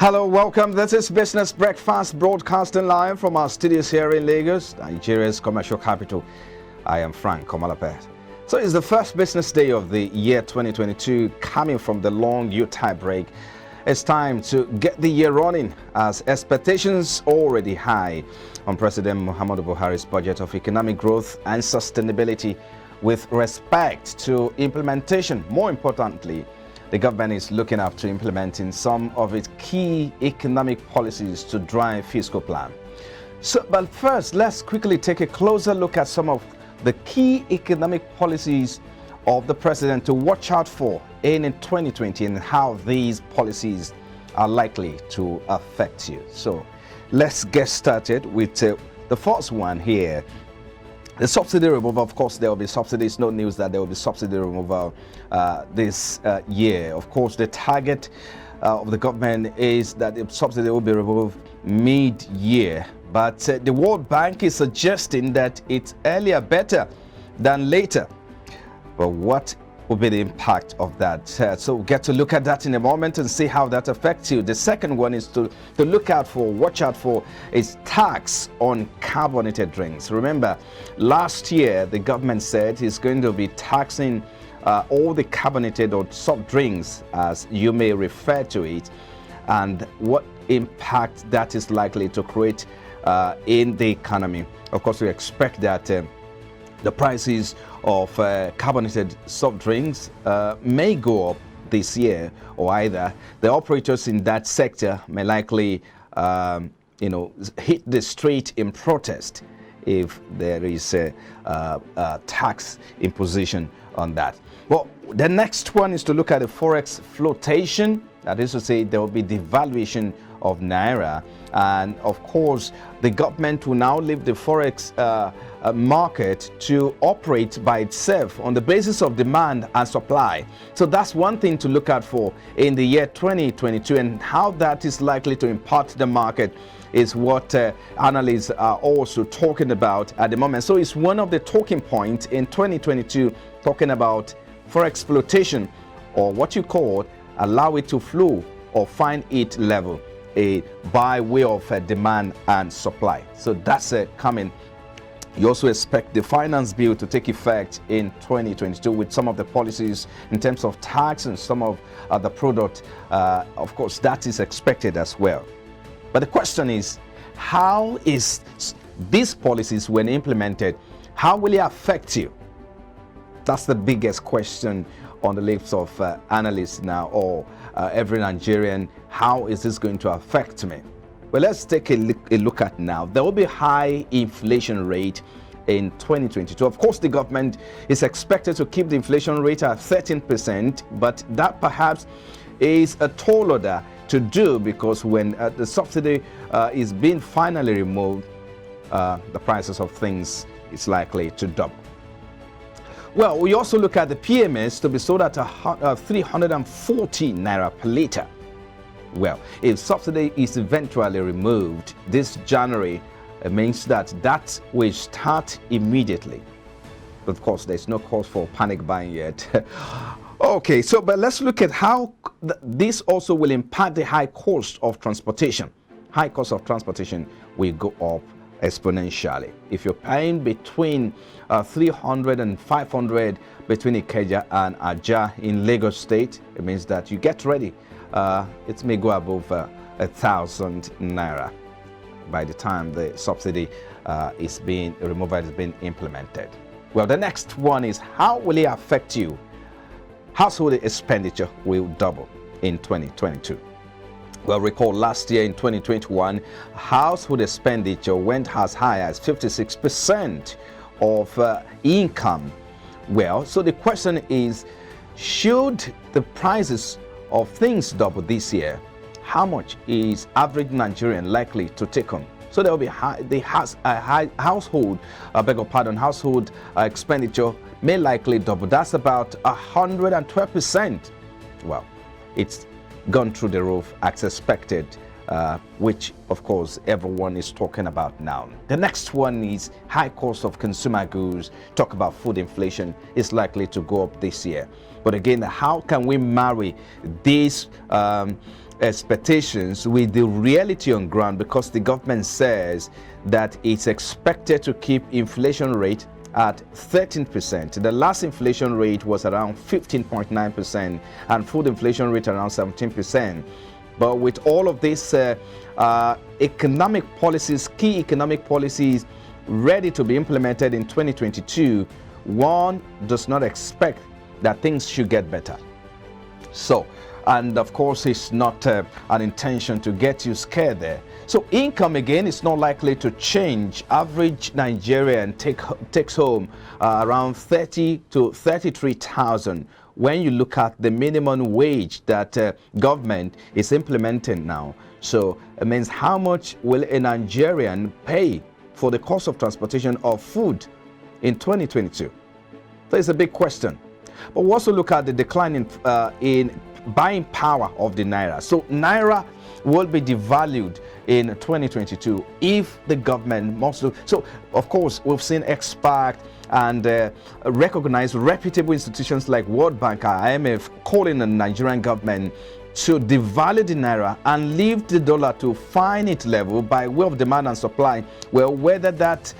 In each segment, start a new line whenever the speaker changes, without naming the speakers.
Hello, welcome. This is Business Breakfast, broadcasting live from our studios here in Lagos, Nigeria's commercial capital. I am Frank Komalape. So it's the first business day of the year 2022, coming from the long Yuletide break. It's time to get the year running as expectations already high on President Muhammadu Buhari's budget of economic growth and sustainability with respect to implementation. More importantly, the government is looking up to implementing some of its key economic policies to drive fiscal plan. But first, let's quickly take a closer look at some of the key economic policies of the president to watch out for in 2020 and how these policies are likely to affect you. So let's get started with the first one here. The subsidy removal. Of course, there will be subsidies. No news that there will be subsidy removal this year. Of course, the target of the government is that the subsidy will be removed mid-year. But the World Bank is suggesting that it's earlier better than later. But what will be the impact of that? So we'll get to look at that in a moment and see how that affects you. The second one is to look out for, watch out for, is tax on carbonated drinks. Remember, last year the government said it's going to be taxing all the carbonated or soft drinks, as you may refer to it, and what impact that is likely to create in the economy. Of course, we expect that the prices of carbonated soft drinks may go up this year, or either the operators in that sector may likely hit the street in protest if there is a tax imposition on that. Well, the next one is to look at the forex flotation. That is to say, there will be devaluation of naira, and of course the government will now leave the forex market to operate by itself on the basis of demand and supply. So that's one thing to look out for in the year 2022, and how that is likely to impact the market is what analysts are also talking about at the moment. So it's one of the talking points in 2022, talking about forex flotation, or what you call allow it to flow or find its level by way of demand and supply. So that's coming. You also expect the finance bill to take effect in 2022 with some of the policies in terms of tax and some of the product. Of course, that is expected as well. But the question is, how is these policies, when implemented, how will it affect you? That's the biggest question on the lips of analysts now, or every Nigerian. How is this going to affect me? Well, let's take a look at now. There will be high inflation rate in 2022. Of course, the government is expected to keep the inflation rate at 13%, but that perhaps is a tall order to do, because when the subsidy is being finally removed, the prices of things is likely to double. Well, we also look at the PMS to be sold at 340 naira per litre. Well, if subsidy is eventually removed this January, it means that will start immediately. But of course, there's no cause for panic buying yet. Okay, so but let's look at how this also will impact the high cost of transportation. High cost of transportation will go up exponentially. If you're paying between 300 and 500 between Ikeja and Ajah in Lagos State, it means that you get ready. It may go above 1,000 naira by the time the subsidy is being implemented. Well, the next one is, how will it affect you? Household expenditure will double in 2022. Well, recall last year in 2021, household expenditure went as high as 56% of income. Well, so the question is, should the prices of things double this year, how much is average Nigerian likely to take on? So there will be household expenditure may likely double. That's about 112%. Well, it's gone through the roof as expected, which of course everyone is talking about now. The next one is high cost of consumer goods. Talk about food inflation is likely to go up this year. But again, how can we marry this expectations with the reality on ground, because the government says that it's expected to keep inflation rate at 13%. The last inflation rate was around 15.9% and food inflation rate around 17%. But with all of these economic policies, key economic policies ready to be implemented in 2022, one does not expect that things should get better. So, and of course, it's not an intention to get you scared there. So income again is not likely to change. Average Nigerian takes home around 30 to 33,000 when you look at the minimum wage that government is implementing now. So it means how much will a Nigerian pay for the cost of transportation of food in 2022? So it's a big question. But we also look at the decline in buying power of the naira. So naira will be devalued in 2022 if the government wants to. So of course we've seen experts and recognized reputable institutions like World Bank, IMF calling on the Nigerian government to devalue the naira and leave the dollar to find its level by way of demand and supply. Well, whether that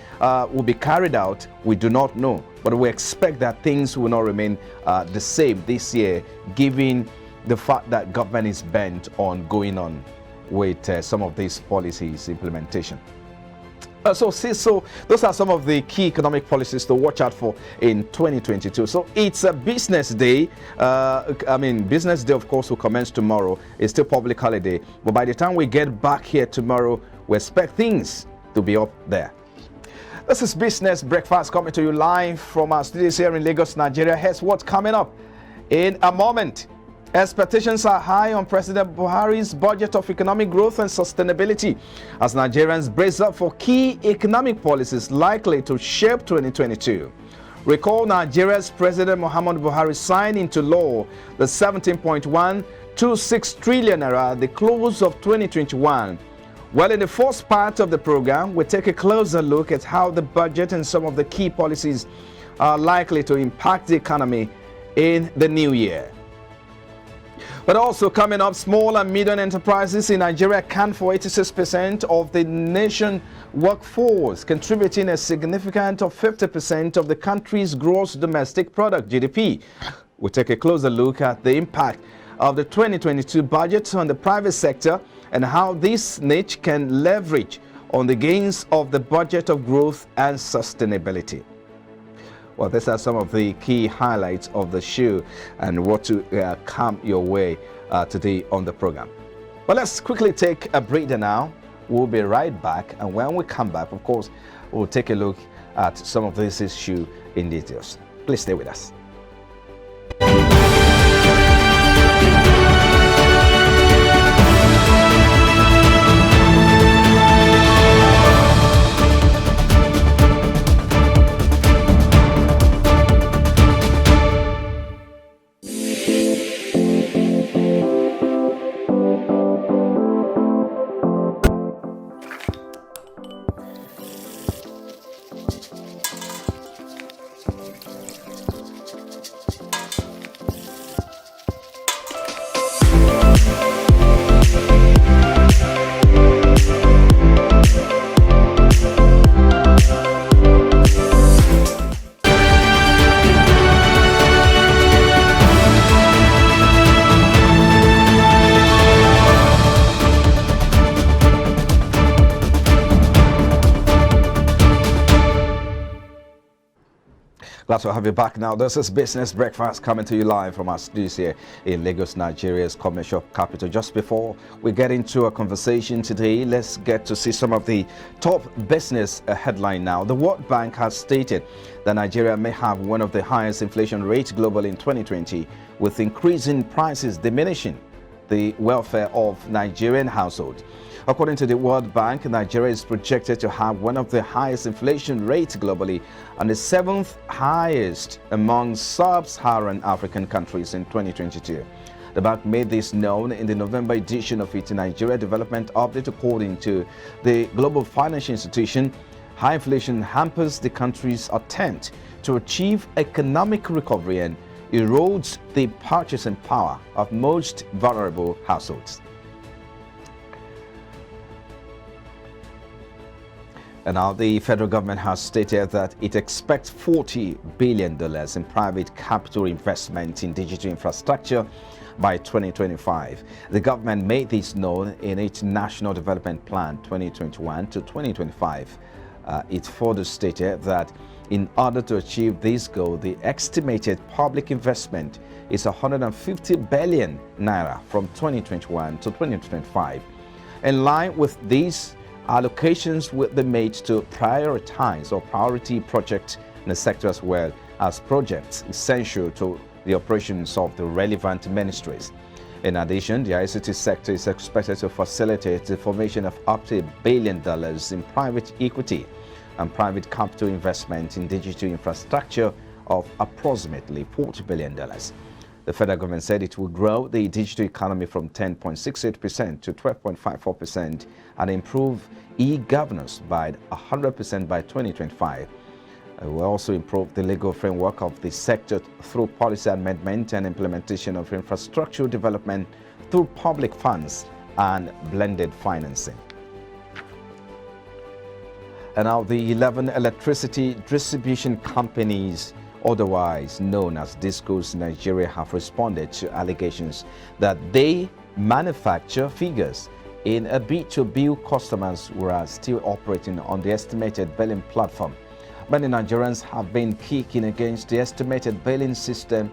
will be carried out, we do not know. But we expect that things will not remain the same this year, given the fact that government is bent on going on with some of these policies implementation. So those are some of the key economic policies to watch out for in 2022. So it's a business day. Business day, of course, will commence tomorrow. It's still public holiday. But by the time we get back here tomorrow, we expect things to be up there. This is Business Breakfast coming to you live from our studios here in Lagos, Nigeria. Here's what's coming up in a moment. Expectations are high on President Buhari's budget of economic growth and sustainability as Nigerians brace up for key economic policies likely to shape 2022. Recall Nigeria's President Muhammadu Buhari signed into law the 17.126 trillion naira at the close of 2021. Well, in the first part of the program, we take a closer look at how the budget and some of the key policies are likely to impact the economy in the new year. But also coming up, small and medium enterprises in Nigeria account for 86% of the nation workforce, contributing a significant of 50% of the country's gross domestic product, GDP. We'll take a closer look at the impact of the 2022 budget on the private sector and how this niche can leverage on the gains of the budget of growth and sustainability. Well, these are some of the key highlights of the show and what to come your way today on the program. But let's quickly take a breather now. We'll be right back. And when we come back, of course, we'll take a look at some of this issue in details. Please stay with us. Glad to have you back now. This is Business Breakfast coming to you live from our studios here in Lagos, Nigeria's commercial capital. Just before we get into a conversation today, let's get to see some of the top business headline now. The World Bank has stated that Nigeria may have one of the highest inflation rates globally in 2020, with increasing prices diminishing the welfare of Nigerian households. According to the World Bank, Nigeria is projected to have one of the highest inflation rates globally and the 7th highest among sub-Saharan African countries in 2022. The bank made this known in the November edition of its Nigeria Development Update. According to the Global Financial Institution, high inflation hampers the country's attempt to achieve economic recovery and erodes the purchasing power of most vulnerable households. And now the federal government has stated that it expects $40 billion in private capital investment in digital infrastructure by 2025. The government made this known in its National Development Plan 2021 to 2025. It further stated that in order to achieve this goal, the estimated public investment is 150 billion naira from 2021 to 2025. In line with these, allocations will be made to prioritize or priority projects in the sector as well as projects essential to the operations of the relevant ministries. In addition, the ICT sector is expected to facilitate the formation of up to $1 billion in private equity and private capital investment in digital infrastructure of approximately $40 billion. The federal government said it will grow the digital economy from 10.68% to 12.54% and improve e-governance by 100% by 2025. It will also improve the legal framework of the sector through policy amendment and implementation of infrastructure development through public funds and blended financing. And now the 11 electricity distribution companies, otherwise known as DISCOs in Nigeria, have responded to allegations that they manufacture figures in a bid to bill customers who are still operating on the estimated billing platform. Many Nigerians have been kicking against the estimated billing system,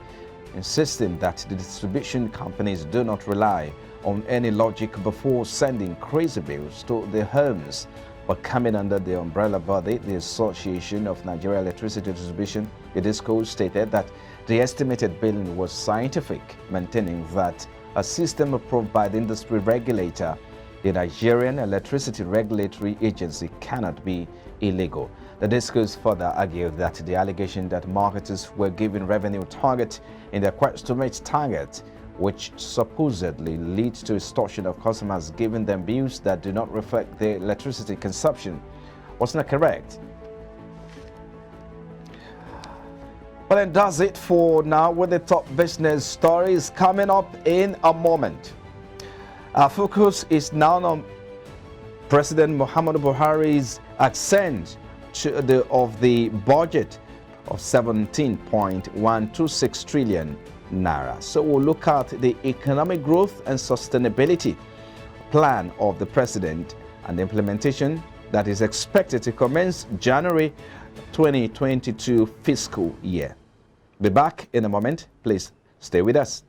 insisting that the distribution companies do not rely on any logic before sending crazy bills to their homes. But coming under the umbrella body, the Association of Nigeria Electricity Distribution, the DISCO, stated that the estimated billing was scientific, maintaining that a system approved by the industry regulator, the Nigerian Electricity Regulatory Agency, cannot be illegal. The DISCOs further argued that the allegation that marketers were given revenue target in their quest to meet target, which supposedly leads to extortion of customers giving them bills that do not reflect their electricity consumption, was not correct. Well, and that's it for now with the top business stories. Coming up in a moment, our focus is now on President Muhammadu Buhari's accent of the budget of 17.126 trillion naira. So we'll look at the economic growth and sustainability plan of the president and the implementation that is expected to commence January 2022 fiscal year. Be back in a moment. Please stay with us.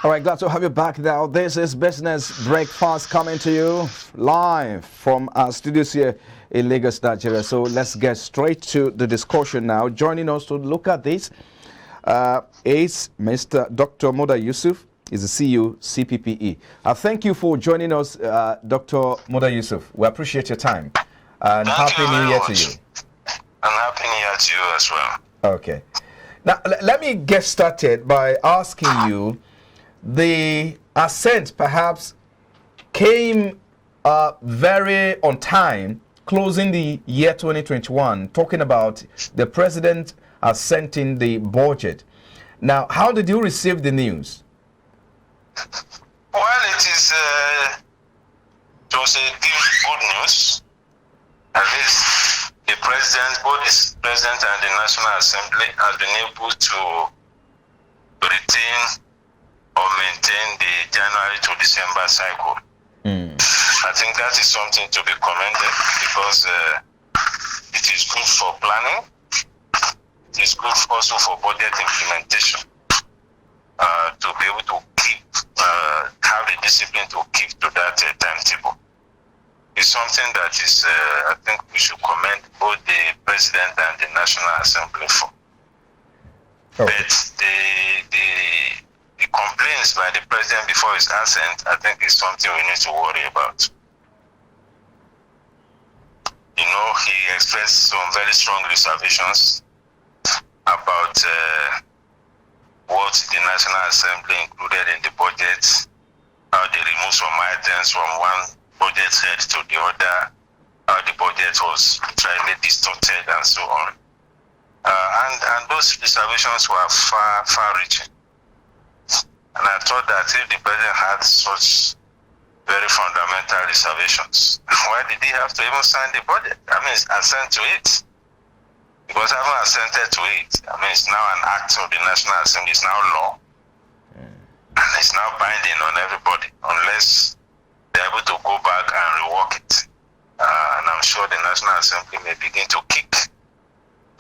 All right, glad to have you back now. This is Business Breakfast coming to you live from our studios here in Lagos, Nigeria. So let's get straight to the discussion now. Joining us to look at this is Mr. Dr. Moda Yusuf. He's the CEO, CPPE. Thank you for joining us, Dr. Moda Yusuf. We appreciate your time. And Happy New Year to you.
And Happy New Year to you as well.
Okay. Now, let me get started by asking you, the ascent perhaps came very on time, closing the year 2021, talking about the president assenting the budget. Now, how did you receive the news?
Well, it was a good news. At least the president, both the president and the National Assembly, has been able to retain or maintain the January to December cycle. I think that is something to be commended, because it is good good for planning. It is good also for budget implementation. To be able to keep, have the discipline to keep to that timetable. It's something that is, I think we should commend both the President and the National Assembly for.
Okay.
But the complaints by the President before his ascent, I think is something we need to worry about. You know, he expressed some very strong reservations about what the National Assembly included in the budget, how they removed some items from one budget head to the other, how the budget was entirely distorted and so on. And those reservations were far-reaching. And I thought that if the President had such very fundamental reservations, why did he have to even sign the budget? I mean, assent to it. Because having assented to it, I mean, it's now an act of the National Assembly, it's now law. And it's now binding on everybody, unless they're able to go back and rework it. And I'm sure the National Assembly may begin to kick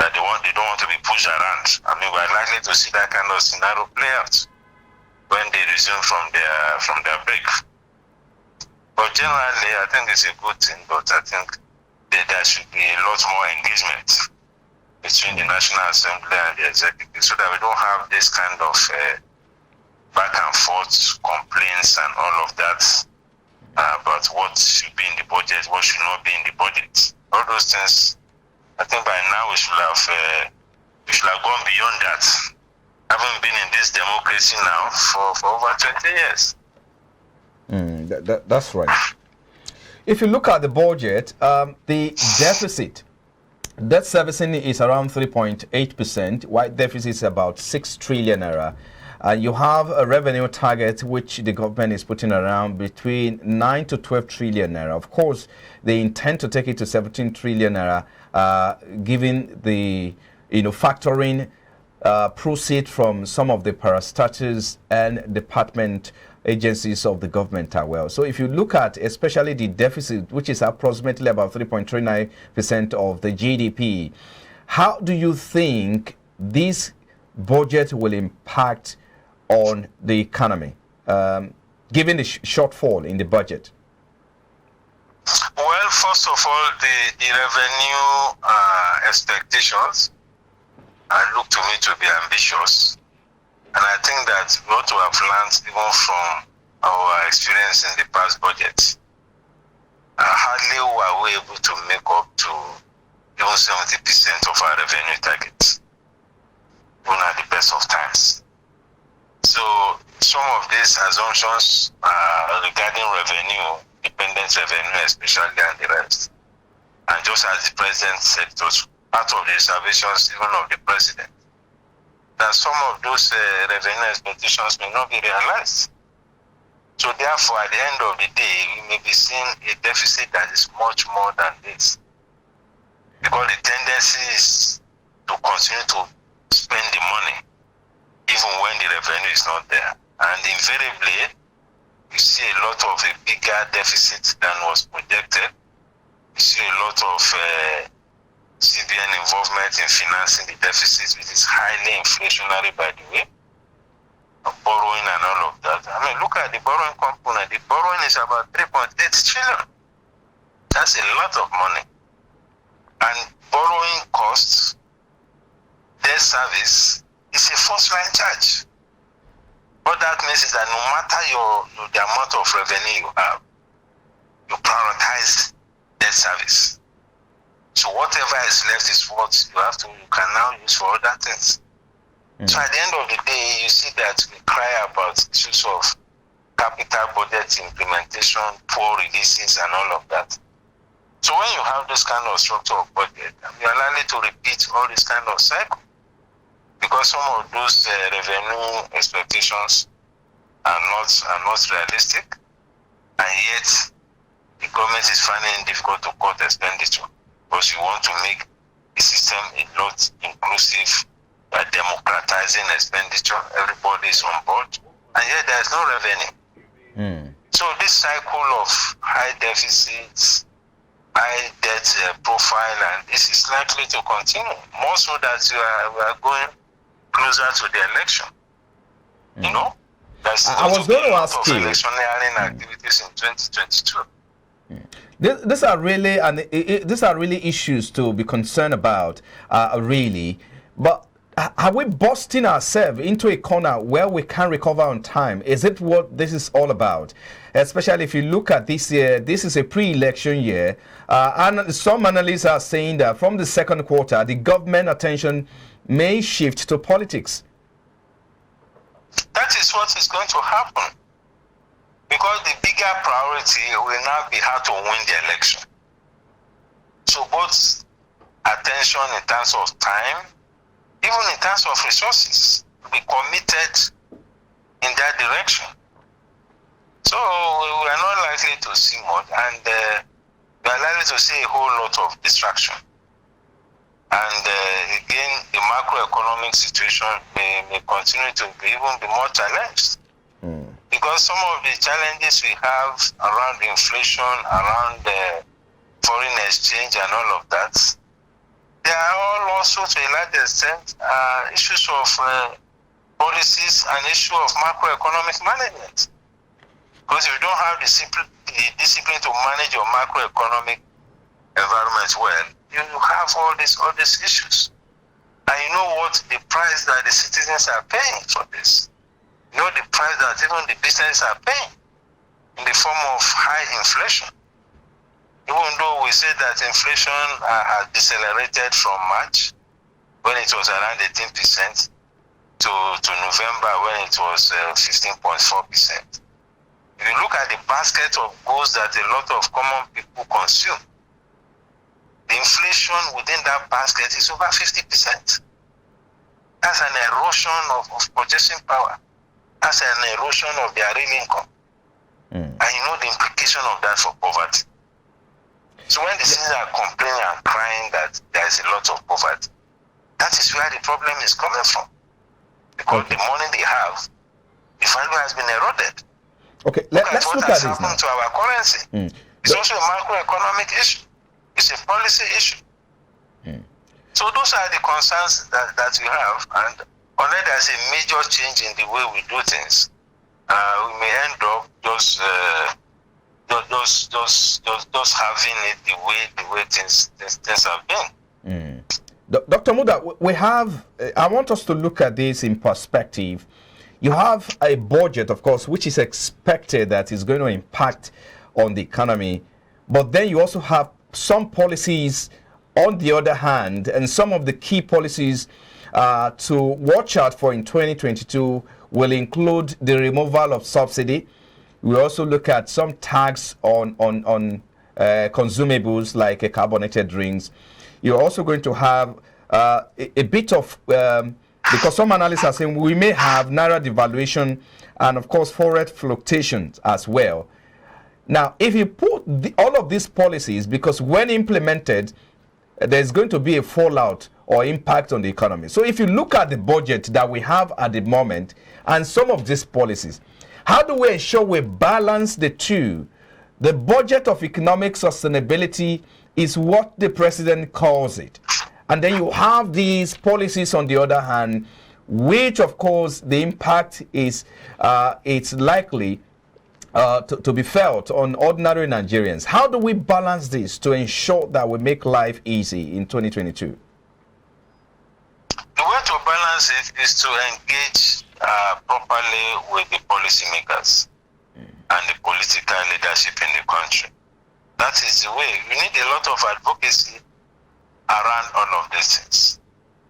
that they don't want to be pushed around. I mean, we're likely to see that kind of scenario play out when they resume from their break. But generally, I think it's a good thing, but I think that there should be a lot more engagement between the National Assembly and the Executive, so that we don't have this kind of back and forth complaints and all of that about what should be in the budget, what should not be in the budget. All those things, I think by now we should have gone beyond that. Having been in this democracy now for over 20 years.
That's right. If you look at the budget, the deficit, debt servicing is around 3.8%, while deficit is about 6 trillion naira. You have a revenue target which the government is putting around between 9 to 12 trillion naira. Of course, they intend to take it to 17 trillion naira, given the, factoring proceed from some of the parastatals and department agencies of the government as well. So if you look at especially the deficit, which is approximately about 3.39% of the GDP, how do you think this budget will impact on the economy, given the shortfall in the budget?
Well, first of all, the revenue expectations look to me to be ambitious. And I think that we ought to have learned even from our experience in the past budget. Hardly were we able to make up to even 70% of our revenue targets, even at the best of times. So some of these assumptions regarding revenue, dependent revenue especially, and the rest. And just as the President said, it was part of the reservations even of the President, that some of those revenue expectations may not be realized. So therefore, at the end of the day, we may be seeing a deficit that is much more than this. Because the tendency is to continue to spend the money, even when the revenue is not there. And invariably, you see a lot of a bigger deficit than was projected. You see a lot of CBN involvement in financing the deficit, which is highly inflationary, by the way, borrowing and all of that. I mean, look at the borrowing component. The borrowing is about 3.8 trillion. That's a lot of money. And borrowing costs, debt service, is a first-line charge. What that means is that no matter the amount of revenue you have, you prioritize debt service. So whatever is left is what you can now use for other things. So at the end of the day, you see that we cry about issues of capital budget implementation, poor releases, and all of that. So when you have this kind of structure of budget, you are likely to repeat all this kind of cycle, because some of those revenue expectations are not realistic, and yet the government is finding it difficult to cut expenditure, because you want to make the system a lot inclusive by democratizing expenditure. Everybody is on board, and yet there is no revenue. So this cycle of high deficits, high debt profile, and this is likely to continue. More so that we are going closer to the election. You know,
I was going to ask you.
Electioneering activities in 2022.
These are really issues to be concerned about, really. But are we busting ourselves into a corner where we can't recover on time? Is it what this is all about? Especially if you look at this year, this is a pre-election year, and some analysts are saying that from the second quarter, the government attention may shift to politics.
That is what is going to happen. Because the bigger priority will now be how to win the election. So both attention in terms of time, even in terms of resources, will be committed in that direction. So we are not likely to see much, and we are likely to see a whole lot of distraction. And again, the macroeconomic situation may continue to even be more challenged. Because some of the challenges we have around inflation, around foreign exchange and all of that, they are all also to a large extent issues of policies and issue of macroeconomic management. Because if you don't have the discipline to manage your macroeconomic environment well, you have all these issues. And you know what the price that the citizens are paying for this. You know the price that even the businesses are paying in the form of high inflation. Even though we say that inflation has decelerated from March, when it was around 18%, to November, when it was 15.4%. If you look at the basket of goods that a lot of common people consume, the inflation within that basket is over 50%. That's an erosion of purchasing power. That's an erosion of their real income. And you know the implication of that for poverty. So when the citizens are complaining and crying that there is a lot of poverty, that is where the problem is coming from. Because the money they have, the value has been eroded.
Okay, let's look at this now.
What has happened to our currency? It's also a macroeconomic issue. It's a policy issue. So those are the concerns that we have, and unless there's a major change in the way we do things, we may end up just having it the way things have been.
Dr. Muda, we have. I want us to look at this in perspective. You have a budget, of course, which is expected that is going to impact on the economy, but then you also have some policies on the other hand, and some of the key policies to watch out for in 2022 will include the removal of subsidy. We also look at some tax on consumables like carbonated drinks. You're also going to have a bit of, because some analysts are saying we may have naira devaluation and of course forex fluctuations as well. Now, if you put all of these policies, because when implemented, there's going to be a fallout or impact on the economy. So if you look at the budget that we have at the moment and some of these policies, how do we ensure we balance the two? The budget of economic sustainability is what the president calls it. And then you have these policies on the other hand, which of course the impact is it's likely to be felt on ordinary Nigerians. How do we balance this to ensure that we make life easy in 2022?
The way to balance it is to engage properly with the policymakers and the political leadership in the country. That is the way. You need a lot of advocacy around all of these things.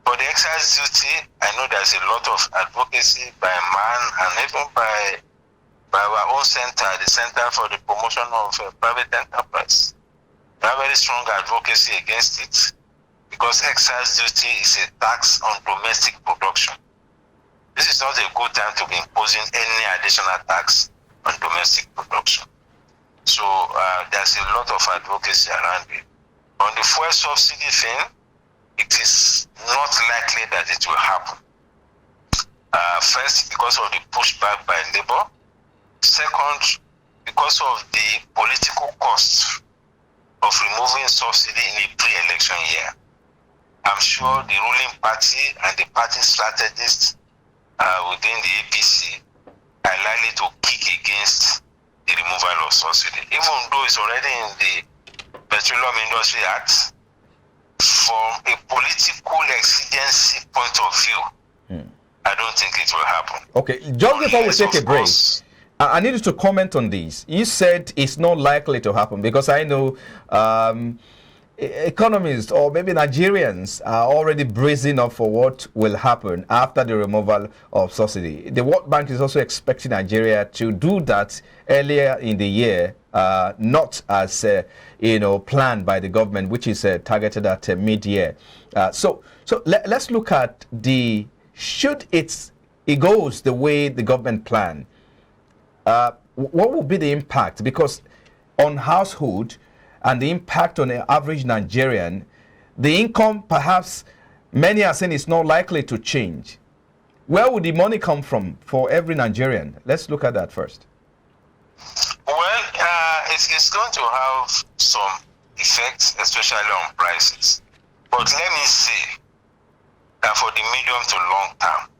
For the excise duty, I know there's a lot of advocacy by man and even by our own center, the Center for the Promotion of Private Enterprise. We have very strong advocacy against it because excise duty is a tax on domestic production. This is not a good time to be imposing any additional tax on domestic production. So there's a lot of advocacy around it. On the fuel subsidy thing, it is not likely that it will happen. First, because of the pushback by Labour. Second, because of the political costs of removing sure the ruling party and the party strategists within the APC are likely to kick against the removal of subsidy, even though it's already in the Petroleum Industry Act. From a political exigency point of view, I don't think it will happen.
Okay, just before we take a break, I need you to comment on this. You said it's not likely to happen because I know economists or maybe Nigerians are already bracing up for what will happen after the removal of subsidy. The World Bank is also expecting Nigeria to do that earlier in the year, not as planned by the government, which is targeted at mid-year. So let's look at should it goes the way the government planned. What will be the impact? Because on household and the impact on the average Nigerian, the income perhaps many are saying is not likely to change. Where would the money come from for every Nigerian? Let's look at that first.
Well, it's going to have some effects, especially on prices. But let me say that for the medium to long term,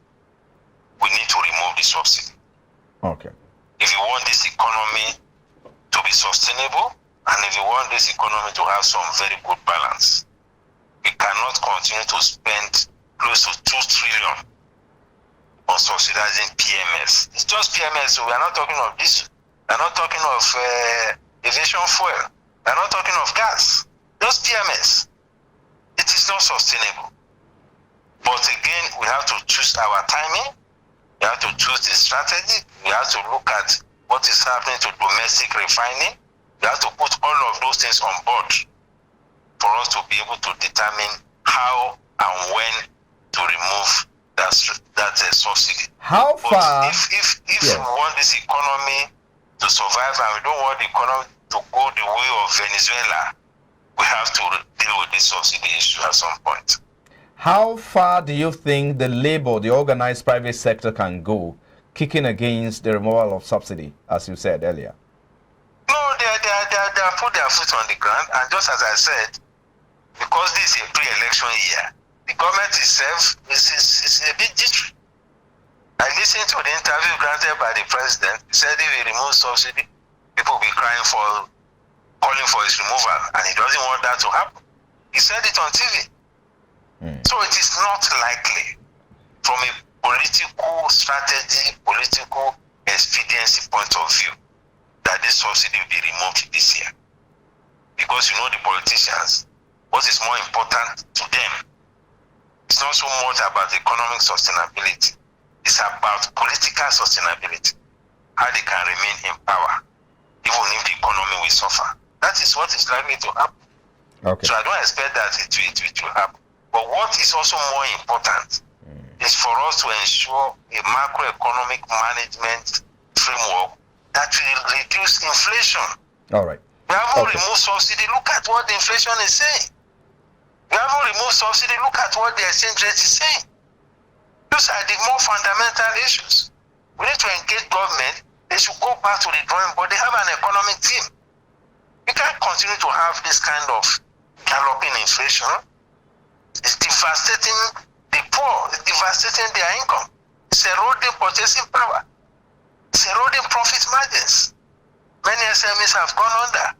we need to remove the subsidy.
Okay.
If you want this economy to be sustainable, and if you want this economy to have some very good balance, we cannot continue to spend close to 2 trillion on subsidizing PMS. It's just PMS, so we are not talking of this. We are not talking of aviation fuel. We are not talking of gas. Just PMS. It is not sustainable. But again, we have to choose our timing. We have to choose the strategy. We have to look at what is happening to domestic refining. We have to put all of those things on board for us to be able to determine how and when to remove that subsidy.
How far?
But if we want this economy to survive and we don't want the economy to go the way of Venezuela, we have to deal with this subsidy issue at some point.
How far do you think the labor, the organized private sector can go kicking against the removal of subsidy, as you said earlier?
No, they are put their foot on the ground, and just as I said, because this is a pre-election year, the government itself is a bit jittery. I listened to the interview granted by the president. He said if he removes subsidy, people will be calling for his removal, and he doesn't want that to happen. He said it on TV. So it is not likely from a political strategy, political expediency point of view that this subsidy will be removed this year. Because the politicians, what is more important to them, it's not so much about economic sustainability, it's about political sustainability, how they can remain in power, even if the economy will suffer. That is what is likely to happen.
Okay.
So I don't expect that it will happen. But what is also more important is for us to ensure a macroeconomic management framework that will reduce inflation.
All right.
We haven't removed subsidy. Look at what the inflation is saying. We haven't removed subsidy. Look at what the exchange rate is saying. Those are the more fundamental issues. We need to engage government. They should go back to the drawing board. They have an economic team. You can't continue to have this kind of galloping inflation. It's devastating the poor. It's devastating their income. It's eroding purchasing power. It's eroding profit margins. Many SMEs have gone under.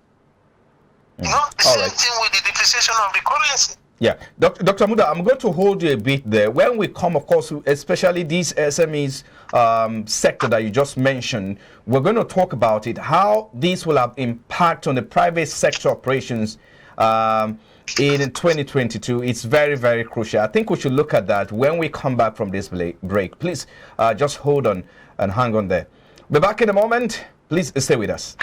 The same thing with the depreciation of the currency.
Yeah, Dr. Muda, I'm going to hold you a bit there. When we come, of course, especially these SMEs sector that you just mentioned, we're going to talk about it, how this will have impact on the private sector operations in 2022. It's very, very crucial. I think we should look at that when we come back from this break. Please just hold on and hang on there. Be back in a moment. Please stay with us.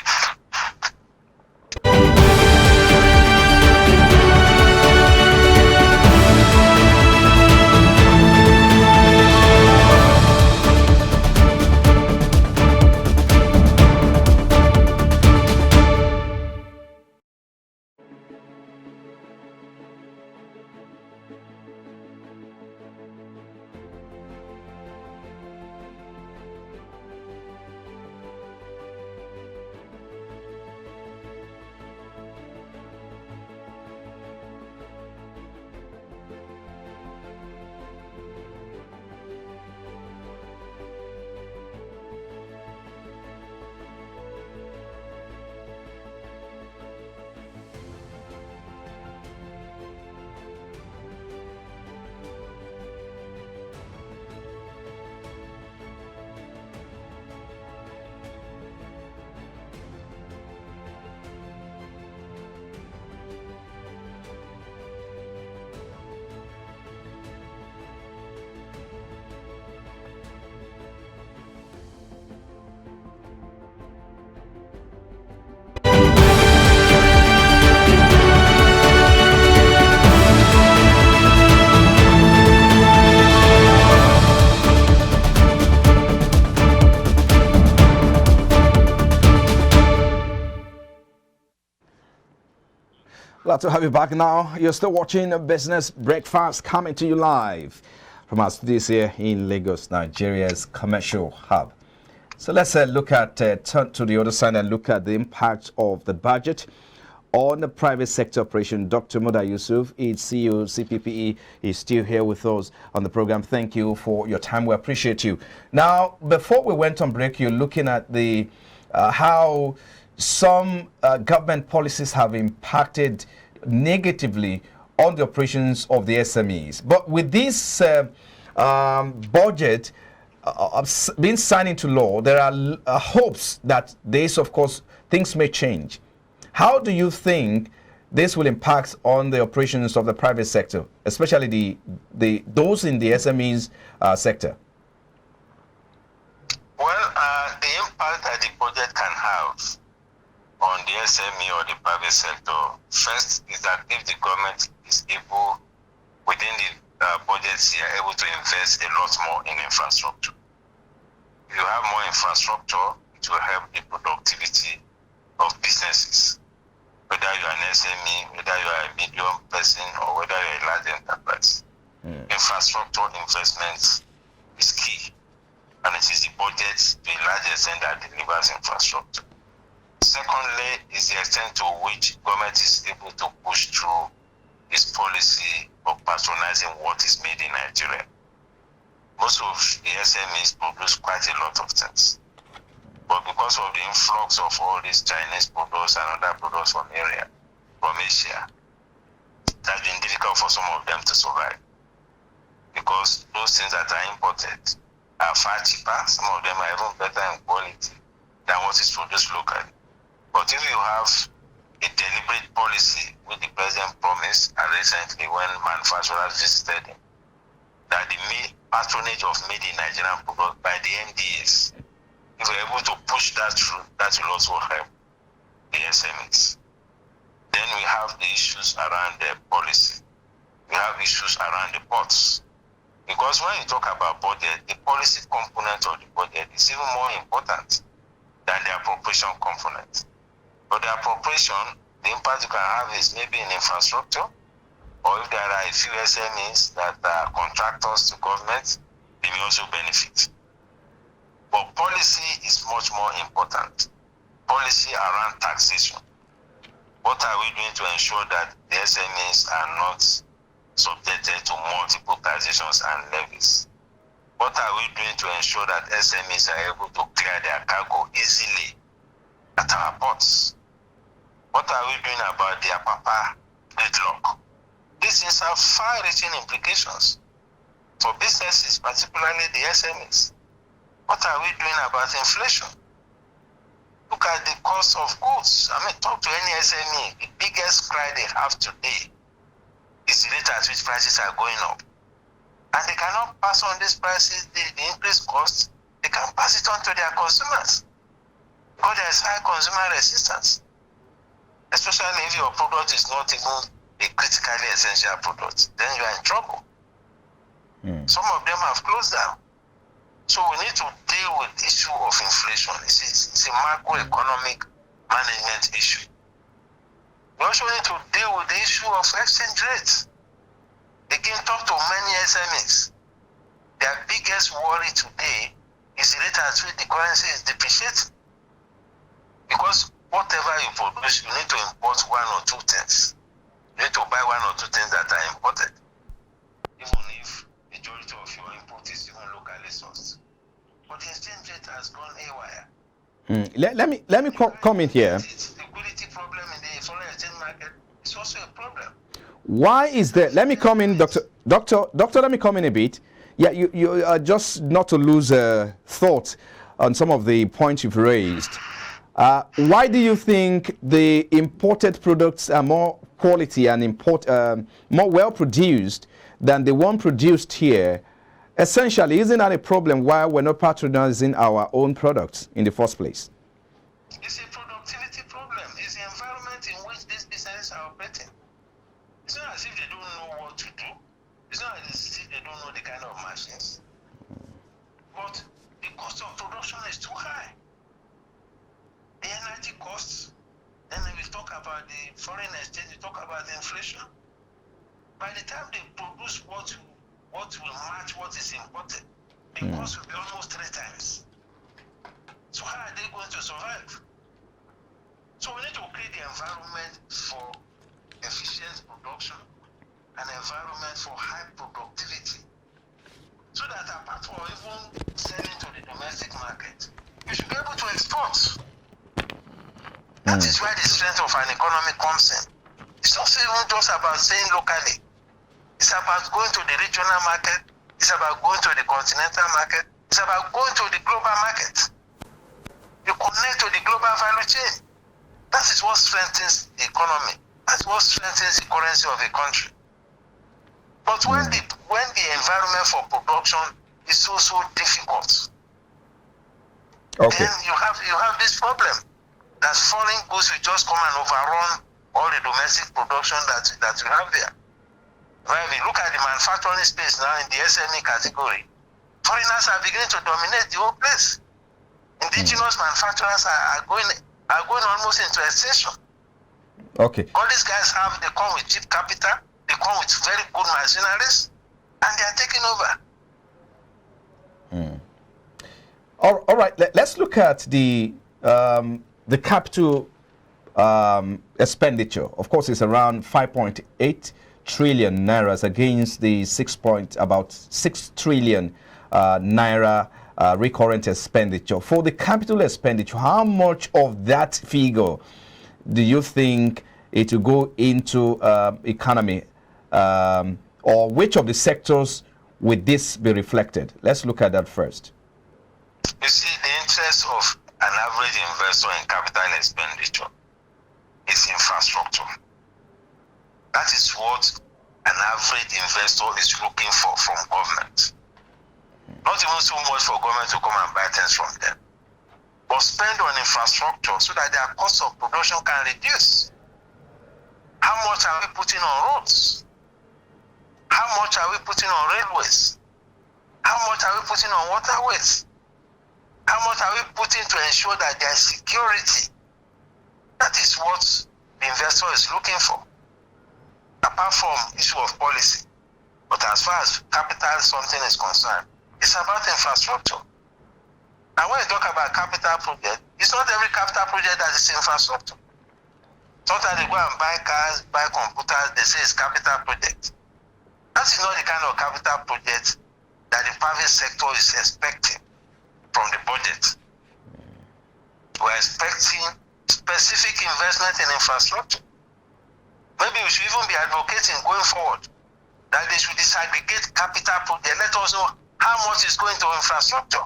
Glad to have you back now. You're still watching Business Breakfast, coming to you live from our studios here in Lagos, Nigeria's commercial hub. So let's look at, turn to the other side and look at the impact of the budget on the private sector operation. Dr. Muda Yusuf, CEO, CPPE, is still here with us on the program. Thank you for your time. We appreciate you. Now, before we went on break, you're looking at the how some government policies have impacted negatively on the operations of the SMEs. But with this budget being signed into law, there are hopes that this, of course, things may change. How do you think this will impact on the operations of the private sector, especially those in the SMEs sector?
Well, the impact that the budget can have on the SME or the private sector, first is that if the government is able, within the budgets here, able to invest a lot more in infrastructure. If you have more infrastructure, it will help the productivity of businesses. Whether you are an SME, whether you are a medium person, or whether you are a large enterprise. Infrastructure investment is key. And it is the budget to a large extent that delivers infrastructure. Secondly, is the extent to which government is able to push through its policy of patronizing what is made in Nigeria. Most of the SMEs produce quite a lot of things. But because of the influx of all these Chinese products and other products from Asia, it has been difficult for some of them to survive. Because those things that are imported are far cheaper. Some of them are even better in quality than what is produced locally. But if you have a deliberate policy, which the president promised recently when manufacturers visited him, that the patronage of made in Nigerian products by the MDAs, if we're able to push that through, that will also help the SMEs. Then we have the issues around the policy. We have issues around the ports. Because when you talk about budget, the policy component of the budget is even more important than the appropriation component. But the appropriation, the impact you can have is maybe in infrastructure, or if there are a few SMEs that are contractors to government, they may also benefit. But policy is much more important. Policy around taxation. What are we doing to ensure that the SMEs are not subjected to multiple taxations and levies? What are we doing to ensure that SMEs are able to clear their cargo easily at our ports? What are we doing about the Apapa gridlock? These things have far-reaching implications for businesses, particularly the SMEs. What are we doing about inflation? Look at the cost of goods. I mean, talk to any SME. The biggest cry they have today is the rate at which prices are going up. And they cannot pass on these prices, the increased costs, they can pass it on to their consumers. Because there is high consumer resistance. Especially if your product is not even a critically essential product, then you are in trouble. Some of them have closed down. So we need to deal with the issue of inflation. It's a macroeconomic management issue. We also need to deal with the issue of exchange rates. Again, talk to many SMEs. Their biggest worry today is the rate at which the currency is depreciating. Because whatever you produce, you need to import one or two things. You need to buy one or two things that are imported. Even if majority of your import is even locally sourced. But the exchange rate has gone haywire.
Let me come in here.
The liquidity problem in the foreign exchange market is also a problem.
Why is there? Let me come in, Doctor. Let me come in a bit. Yeah, you just not to lose thought on some of the points you've raised. Why do you think the imported products are more quality and more well produced than the one produced here? Essentially, isn't that a problem why we're not patronizing our own products in the first place?
It's a productivity problem. It's the environment in which these businesses are operating. It's not as if they don't know what to do. It's not as if they don't know the kind of machines. But the cost of production is too high. The energy costs, Then we talk about the foreign exchange, we talk about the inflation. By the time they produce what will match what is imported, the cost will be almost 3 times. So how are they going to survive? So we need to create the environment for efficient production, an environment for high productivity, so that apart from even selling to the domestic market, you should be able to export. That is where the strength of an economy comes in. It's not even just about saying locally. It's about going to the regional market. It's about going to the continental market. It's about going to the global market. You connect to the global value chain. That is what strengthens the economy. That's what strengthens the currency of a country. But when the environment for production is so difficult, then you have this problem that foreign goods will just come and overrun all the domestic production that we have there. When we look at the manufacturing space now in the SME category, foreigners are beginning to dominate the whole place. Indigenous manufacturers are going almost into extinction.
Okay.
All these guys they come with cheap capital, they come with very good machineries, and they are taking over.
All right. Let's look at the capital expenditure. Of course, it's around 5.8 trillion naira against the about 6 trillion naira recurrent expenditure. For the capital expenditure, how much of that figure do you think it will go into economy, or which of the sectors will this be reflected? Let's look at that first.
You see, the interest of an average investor in capital expenditure is infrastructure. That is what an average investor is looking for from government. Not even so much for government to come and buy things from them, but spend on infrastructure so that their cost of production can reduce. How much are we putting on roads? How much are we putting on railways? How much are we putting on waterways? How much are we putting to ensure that there is security? That is what the investor is looking for, apart from issue of policy. But as far as capital something is concerned, it's about infrastructure. And when you talk about capital project, it's not every capital project that is infrastructure. Sometimes they go and buy cars, buy computers, they say it's capital project. That is not the kind of capital project that the private sector is expecting from the budget. We're expecting specific investment in infrastructure. Maybe we should even be advocating going forward that they should disaggregate capital project. Let us know how much is going to infrastructure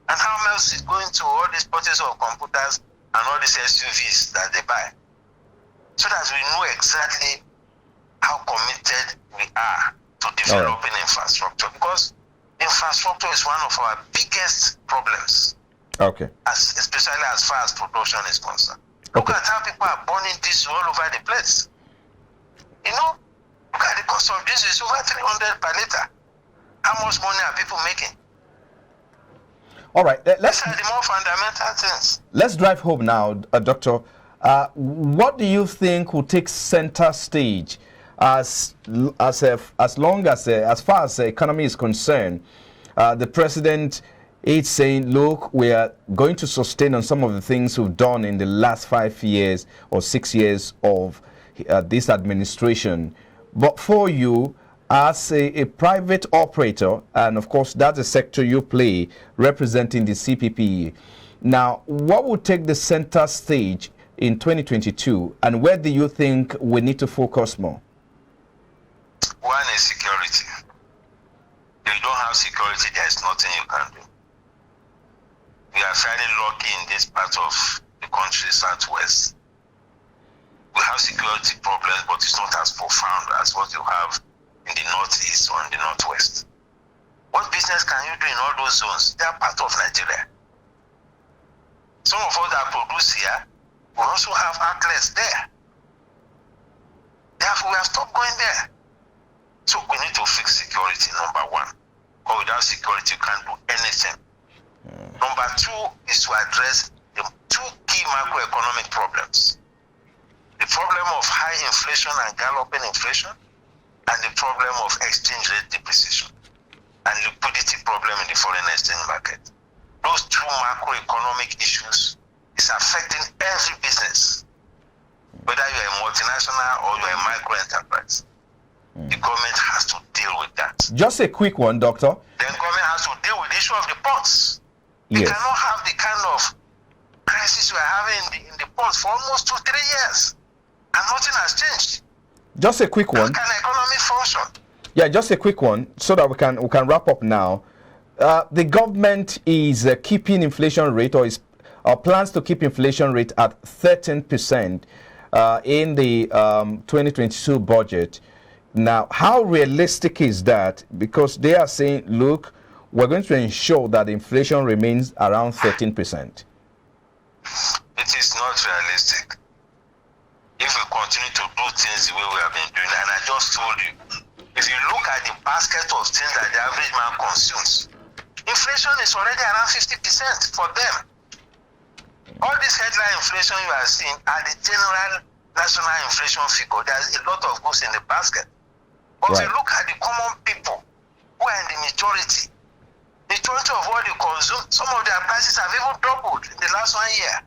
and how much is going to all these purchases of computers and all these SUVs that they buy, so that we know exactly how committed we are to developing infrastructure, because infrastructure is one of our biggest problems.
Okay.
Especially as far as production is concerned. Look at how people are burning diesel all over the place. You know, look at the cost of diesel is over 300 per liter. How much money are people making?
All right. These
are the more fundamental things.
Let's drive home now, Doctor. What do you think will take center stage as far as the economy is concerned? The president is saying, look, we are going to sustain on some of the things we've done in the last 5 years or 6 years of this administration. But for you, as a private operator, and of course that's the sector you play, representing the CPP, now what would take the center stage in 2022, and where do you think we need to focus more?
One is security. If you don't have security, there is nothing you can do. We are fairly lucky in this part of the country, Southwest. We have security problems, but it's not as profound as what you have in the Northeast or in the Northwest. What business can you do in all those zones? They are part of Nigeria. Some of us that produce here, we also have outlets there. Therefore, we have stopped going there. So we need to fix security, number one. Because without security, you can't do anything. Number two is to address the two key macroeconomic problems. the problem of high inflation and galloping inflation, and the problem of exchange rate depreciation and liquidity problem in the foreign exchange market. Those two macroeconomic issues is affecting every business, whether you're a multinational or you're a micro enterprise. The government has to deal with that.
Just a quick one, Doctor.
The government has to deal with the issue of the ports. We
Yes.
cannot have the kind of crisis we are having in the ports for almost 2-3 years, and nothing has changed.
Just a quick
How
one.
can economy function?
Yeah, just a quick one, so that we can wrap up now. The government is keeping inflation rate, or plans to keep inflation rate at 13% in the 2022 budget. Now, how realistic is that? Because they are saying, look, we're going to ensure that inflation remains around 13%.
It is not realistic. If we continue to do things the way we have been doing, and I just told you, if you look at the basket of things that the average man consumes, inflation is already around 50% for them. All this headline inflation you are seeing are the general national inflation figure. There's a lot of goods in the basket. But if you look at the common people who are in the majority of what they consume, some of their prices have even doubled in the last 1 year.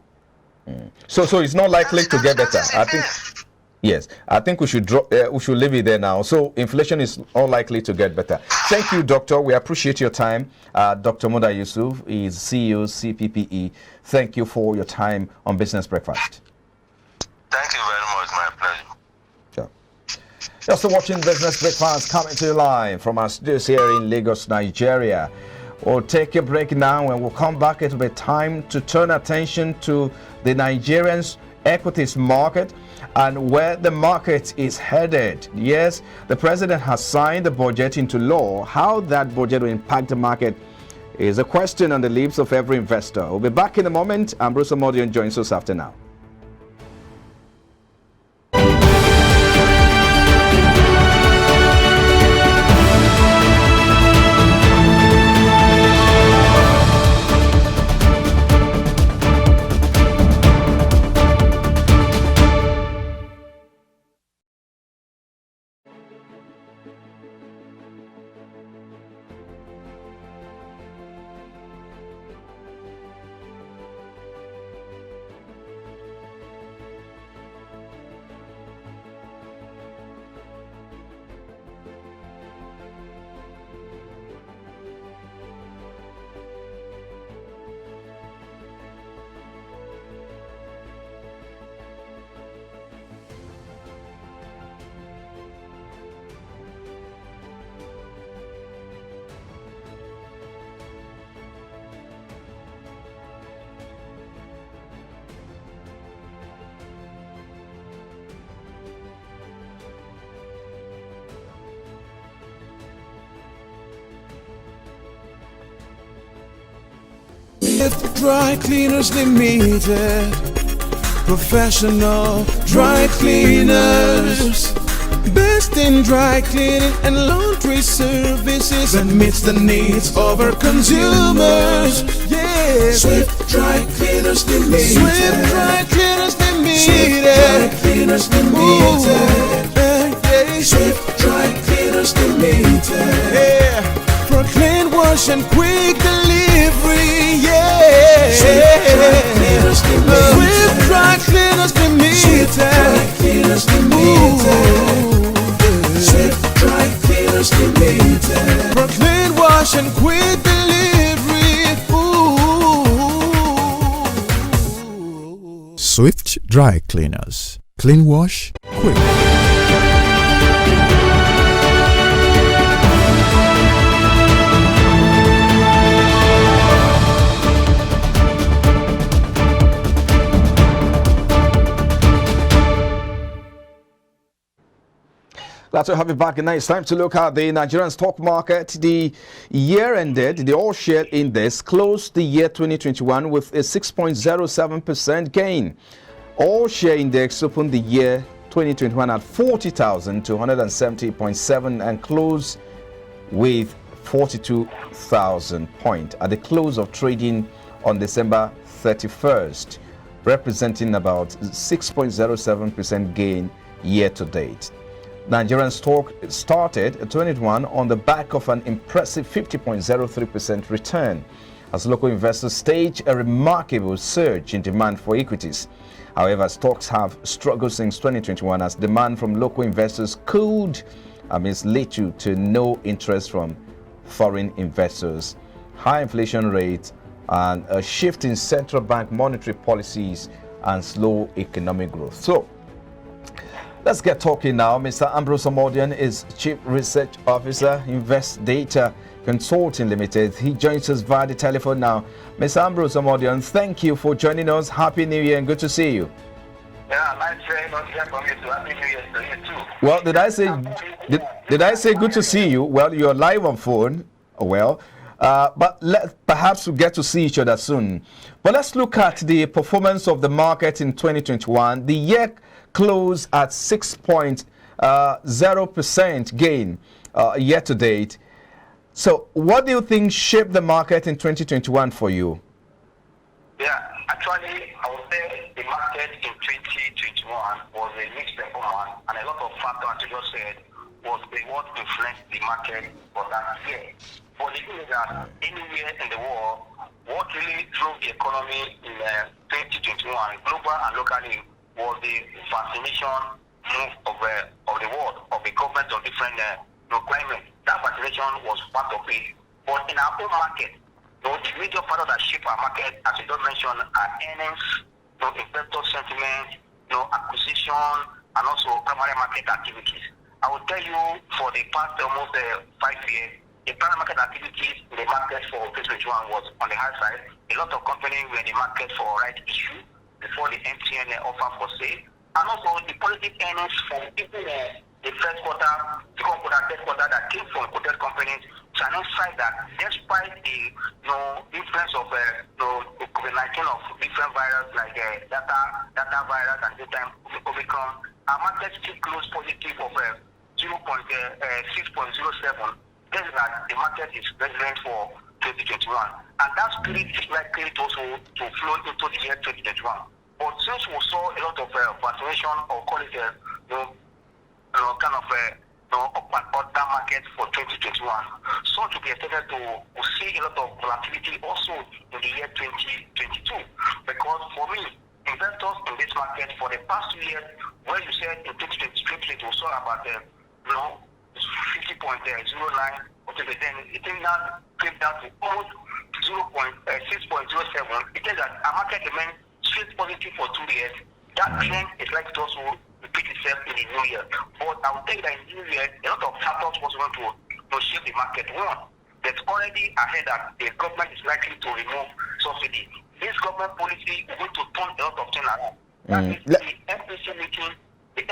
So it's not likely to get better. I think. Yes, I think we should leave it there now. So inflation is unlikely to get better. Thank you, Doctor. We appreciate your time. Dr. Moda Yusuf is CEO CPPE. Thank you for your time on Business Breakfast.
Thank you very much. My pleasure.
Sure. You're still watching Business Breakfast, coming to you live from our studios here in Lagos, Nigeria. We'll take a break now, and we'll come back. It will be time to turn attention to the Nigerian equities market and where the market is headed. Yes, the president has signed the budget into law. How that budget will impact the market is a question on the lips of every investor. We'll be back in a moment, and Bruce Omodion joins us after now.
Dry Cleaners Limited, professional dry cleaners, best in dry cleaning and laundry services, that meets the needs of our consumers. Yeah, Swift Dry Cleaners Limited, Swift Dry Cleaners Limited, Swift Dry Cleaners Limited, yeah. Swift Dry Cleaners Limited, yeah, for clean wash and quick delivery, yeah. Swift Dry Cleaners Limited, Swift Dry Cleaners Limited, Swift Dry Cleaners Limited, for clean wash and quick delivery.
Swift Dry Cleaners, clean wash, quick.
Glad to have you back. Now it's time to look at the Nigerian stock market. The year ended, the all-share index closed the year 2021 with a 6.07% gain. All-share index opened the year 2021 at 40,270.7 and closed with 42,000 points at the close of trading on December 31st. representing about 6.07% gain year to date. Nigerian stock started 2021 on the back of an impressive 50.03% return as local investors stage a remarkable surge in demand for equities. However, stocks have struggled since 2021 as demand from local investors cooled amidst little to no interest from foreign investors, high inflation rates, and a shift in central bank monetary policies and slow economic growth. So, let's get talking now. Mr. Ambrose Amodian is Chief Research Officer, Invest Data Consulting Limited. He joins us via the telephone now. Mr. Ambrose Amodian, thank you for joining us. Happy New Year and good to see you.
Yeah, nice to hear from you too. Happy New Year to you too.
Well, did I say good to see you? Well, you're live on phone. Well, but perhaps we'll get to see each other soon. But let's look at the performance of the market in 2021. The year closed at 6.0% gain year to date. So what do you think shaped the market in 2021 for you?
Yeah, actually, I would say the market in 2021 was a mixed performance, and a lot of factors, as you just said, was what influenced the market for that year. But the thing is that anywhere in the world, what really drove the economy in 2021, global and locally, was the vaccination move of the world, of the government of different climates. That vaccination was part of it. But in our own market, the major factors that shape our market, as you just mentioned, are earnings, investor sentiment, acquisition, and also primary market activities. I will tell you, for the past almost 5 years, the primary market activities in the market for 2021 was on the high side. A lot of companies were in the market for right issue before the MTN offer for sale, and also the positive earnings from people the first quarter, second quarter, third quarter that came from quoted companies to an insight that despite the influence of COVID-19 of different viruses like data virus and daytime Omicron, our market still closed positive of 6.07. This is that the market is resilient for 2021, and that spirit is likely also to flow into the year 2021. But since we saw a lot of vaccination, or call it up and down market for 2021, so to be expected to see a lot of volatility also in the year 2022. Because for me, investors in this market for the past 2 years, where you said in 2020 we saw about 50.09, but then it now came down to almost 6.07. It says that our market remains straight positive for 2 years. That trend is likely to also repeat itself in the new year. But I would think that in the new year, a lot of factors was going to shape the market. One, that's already ahead that the government is likely to remove subsidy. This government policy is going to turn a lot of things around. That means the MPC meeting, the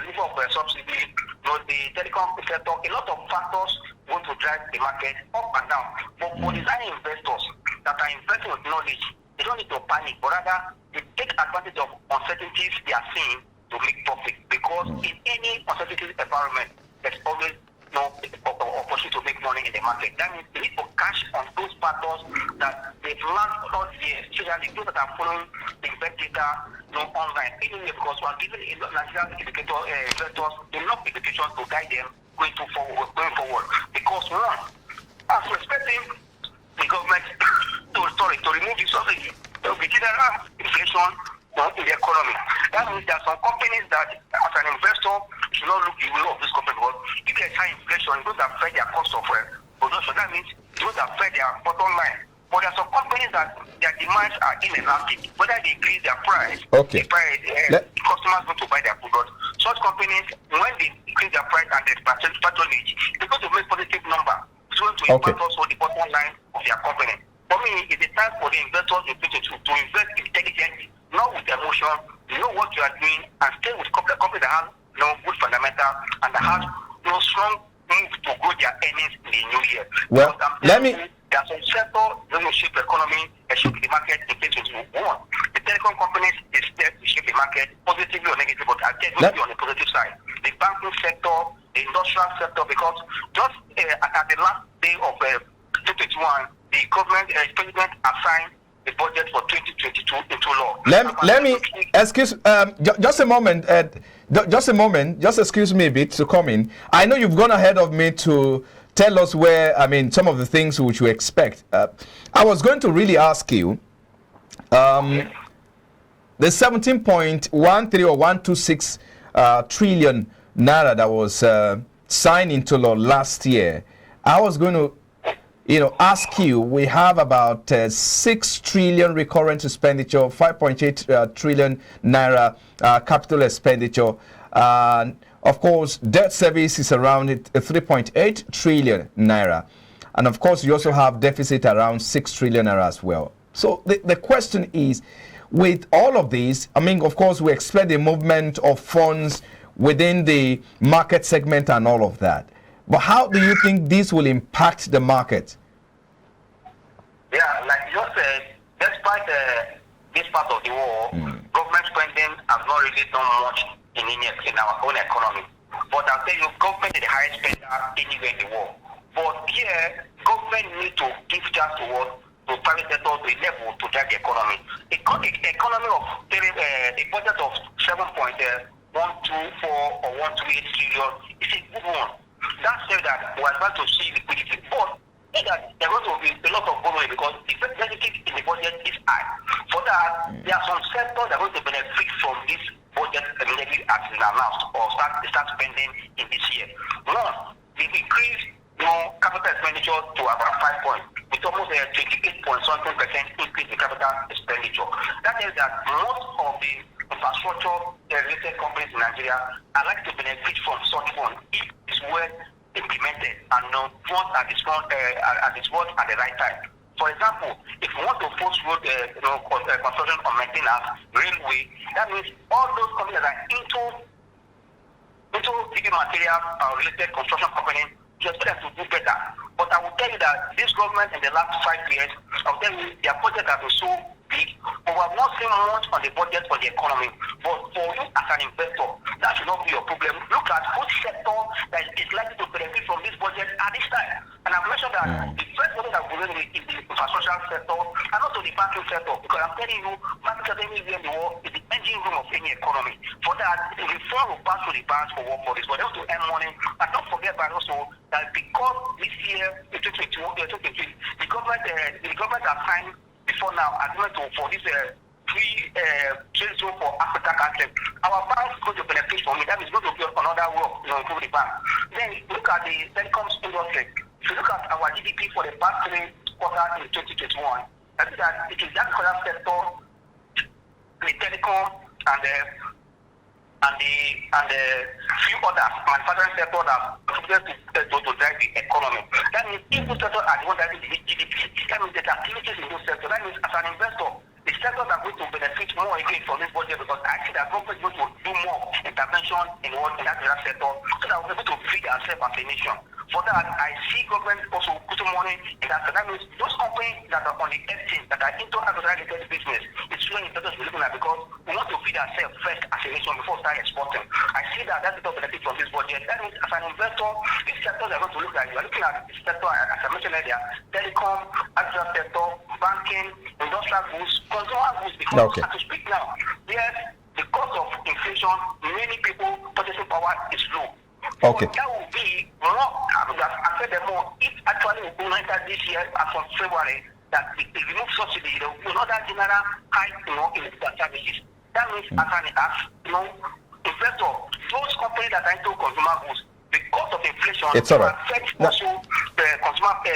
removal of subsidy, the telecom sector, a lot of factors going to drive the market up and down. But for design investors that are investing with knowledge, they don't need to panic, but rather they take advantage of uncertainties they are seeing to make profit. Because in any uncertainty environment, there's always opportunity to make money in the market. That means they need to cash on those factors that they've learned all years, especially those that are following the invest data online. Anyway, because we are giving Nigerian investors enough education to guide them going forward. Because one, as we're expecting the government to remove the subsidy, there will be general inflation in the economy. That means there are some companies that, as an investor, should not look the way of this company, because if there's high inflation, it will affect their cost of production. That means it will affect their bottom line. But there are some companies that their demands are inelastic. Whether they increase their price, customers go to buy their product. Such companies, when they increase their price and their patronage, they're going to make positive number. It's going to impact also the bottom line of their company. For me, it's the time for the investors to invest intelligently, not with emotion. You know what you are doing, and stay with company that has good fundamental and that has strong move to grow their earnings in the new year.
Well, let me.
There are some sectors that will shape the economy and shape the market in 2021. The telecom companies is there to shape the market positively or negatively, but I think it will be on the positive side. The banking sector, the industrial sector, because just at the last day of 2021, the government president assigned the budget for 2022 into law.
Let me excuse just a moment. Just a moment. Just excuse me a bit to come in. I know you've gone ahead of me to tell us where, I mean, some of the things which you expect. I was going to really ask you, the 17.13 or 126 trillion naira that was signed into law last year. I was going to, ask you, we have about 6 trillion recurrent expenditure, 5.8 trillion naira capital expenditure. Of course, debt service is around 3.8 trillion naira. And of course, you also have deficit around 6 trillion naira as well. So the question is, with all of these, I mean, of course, we expect the movement of funds within the market segment and all of that. But how do you think this will impact the market?
Yeah, like you said, despite this part of the war, government spending has not really done much in our own economy. But I'll tell you, government is the highest spender anywhere in the world. But here, government needs to give chance to what? To private sector to a level to drive the economy. Economy of a budget of 7.124 or 128 trillion is a good one. That said that we are about to see liquidity, but that there are going to be a lot of borrowing because the deficit in the budget is high. For that, there are some sectors that are going to benefit from this budget immediately as it is announced or start spending in this year. One, the increase capital expenditure to about 5 points, with almost a 28.something% increase in capital expenditure. That means that most of the infrastructure related companies in Nigeria are likely to benefit from such funds if it's well implemented and funds are disbursed at the right time. For example, if we want to post road construction or maintenance, railway, that means all those companies that are into building material related construction companies, you expect them to do better. But I will tell you that this government in the last 5 years, I'll tell you, their budget has been so big, but we have not seen much on the budget for the economy. But for you as an investor, that should not be your problem. Look at which sector that is likely to benefit from this budget at this time. And I've mentioned that the first budget that we're going in the infrastructure sector and also the banking sector, because I'm telling you, banking sector anywhere in the world is the engine room of any economy. For that, the reform will pass through the banks for this, but they have to earn money. And don't forget that also that because this year, in 2022, the government has signed before now agreement for this free trade zone for Africa countries. Our banks going to benefit from it. That is going to be another work, improve the bank. Then look at the telecoms industry. If you look at our GDP for the past 3 quarters in 2021, I think that it is that other sector, the telecom and the few other manufacturing sector that contribute to drive the economy. That means if those sectors are the ones driving the GDP, that means there's activities in those sectors. That means as an investor, the sectors are going to benefit more again from this budget because I see that government is going to do more intervention in that sector so that we're able to feed ourselves as a nation. For that, I see government also putting money in that. So that means those companies that are on the exchange, that are into agricultural business, it's really important we're looking at because we want to feed ourselves first as a nation before we start exporting. I see that that's the benefit from this budget. That means as an investor, these sectors are going to look at, you are looking at this sector, as I mentioned earlier, telecom, agricultural sector, banking, industrial goods, consumer goods, because as we speak now, yes, the cost of inflation, many people purchasing power is low.
Okay.
So that will be more, I said more, if actually we enter this year as from February, that the remove subsidy, there will be another general hike, in the services. That means investor, those companies that are into consumer goods, because of inflation,
it's all right.
Affect also the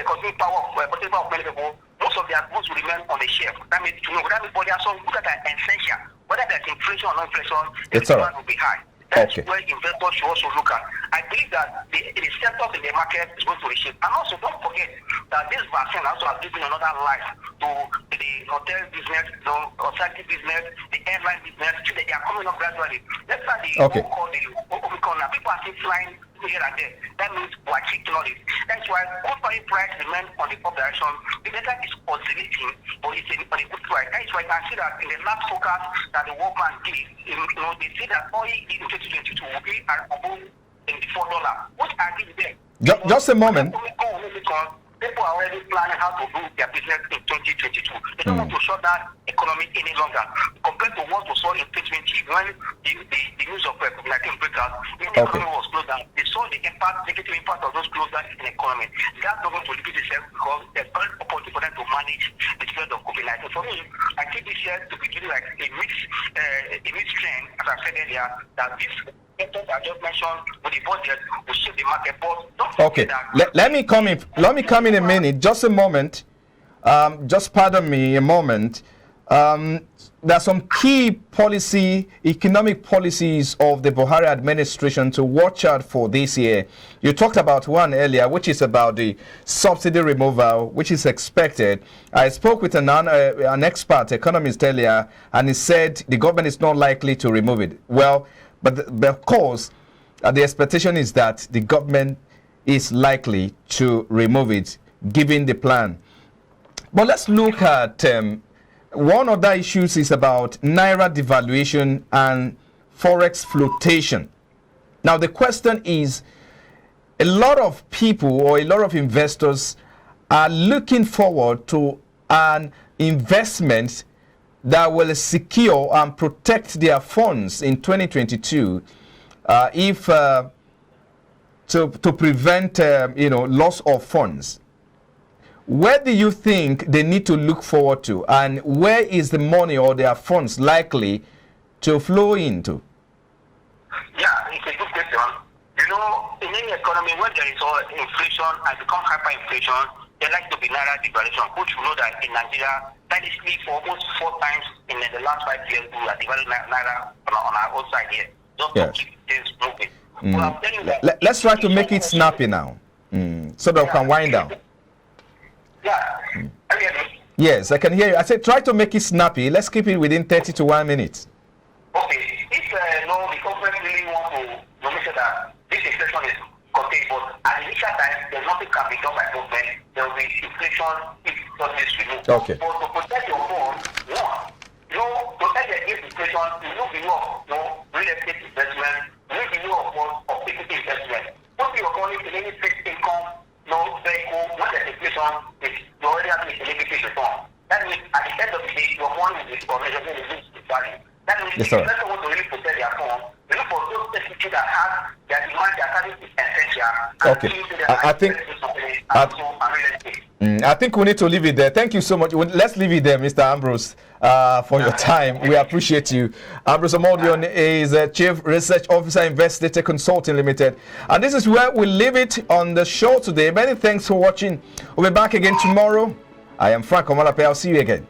consuming power of many people. Most of their goods will remain on the shelf. That means, but there are some goods that are essential. Whether there's inflation or no inflation, the demand will be high. That's where investors should also look at. I believe that the sectors in the market is going to reshape. And also, don't forget that this vaccine also has given another life to the hotel business, the hospitality business, the airline business. They are coming up gradually. Let's start the Omicron. Now, people are still flying here and there. That means we are taking on it. That's why good value price remains on the up direction. The data is oscillating, but it's on a good price. That's why I can see that in the last forecast that the World Bank did, they say that oil in 2022 will be above $4, which I agree with them.
Just a moment.
People are already planning how to do their business in 2022. They don't want to shut down economy any longer. Compared to what we saw in 2020 when the news of COVID-19 broke out, when the economy was closed down, they saw the negative impact of those closures in the economy. That's not going to repeat itself because there's very opportunity for them to manage the spread of COVID-19. For me, I think this year to be giving like a mixed trend, as I said earlier, that this sectors I just mentioned with the budget will shape the market. But don't
Okay, let me come in. Let me come in a minute. Just a moment. Just pardon me a moment. There are some key economic policies of the Buhari administration to watch out for this year. You talked about one earlier, which is about the subsidy removal, which is expected. I spoke with an expert, economist earlier, and he said the government is not likely to remove it. Well, but of course, the expectation is that the government is likely to remove it, given the plan. But let's look at one of the issues is about Naira devaluation and Forex flotation. Now, the question is, a lot of people or a lot of investors are looking forward to an investment that will secure and protect their funds in 2022 to prevent loss of funds. Where do you think they need to look forward to, and where is the money or their funds likely to flow into?
Yeah, it's a good question. In any economy, when there is inflation and become hyperinflation, there likes to be Naira devaluation, which we know that in Nigeria, that is for almost 4 times in the last 5 years, we are devaluing Naira on our own side here, just to keep things moving. But
let's try to make it snappy now, so that we can wind down.
Yeah. Can you hear me?
Yes, I can hear you. I said try to make it snappy. Let's keep it within 30 to 1 minute.
Okay. If the government really want to make sure that this inflation is contained, but at the initial time, there's nothing can be done by government. There will be inflation if subsidies removed.
Okay.
But to protect your phone, protect against inflation, you know the law, real estate investment, you know the law of equity investment. Put your money in any fixed income, vehicle, when there's inflation, you already have to make a limitation on. That means at the end of the day, your money is measurable in the value. That means if you want to really protect their phone, you look for those specific that have their demand, their service is essential.
Okay. I think we need to leave it there. Thank you so much. Let's leave it there, Mr. Ambrose, for your time. We appreciate you. Ambrose Amodion is Chief Research Officer, Invest Data Consulting Limited. And this is where we leave it on the show today. Many thanks for watching. We'll be back again tomorrow. I am Frank Omalape. I'll see you again.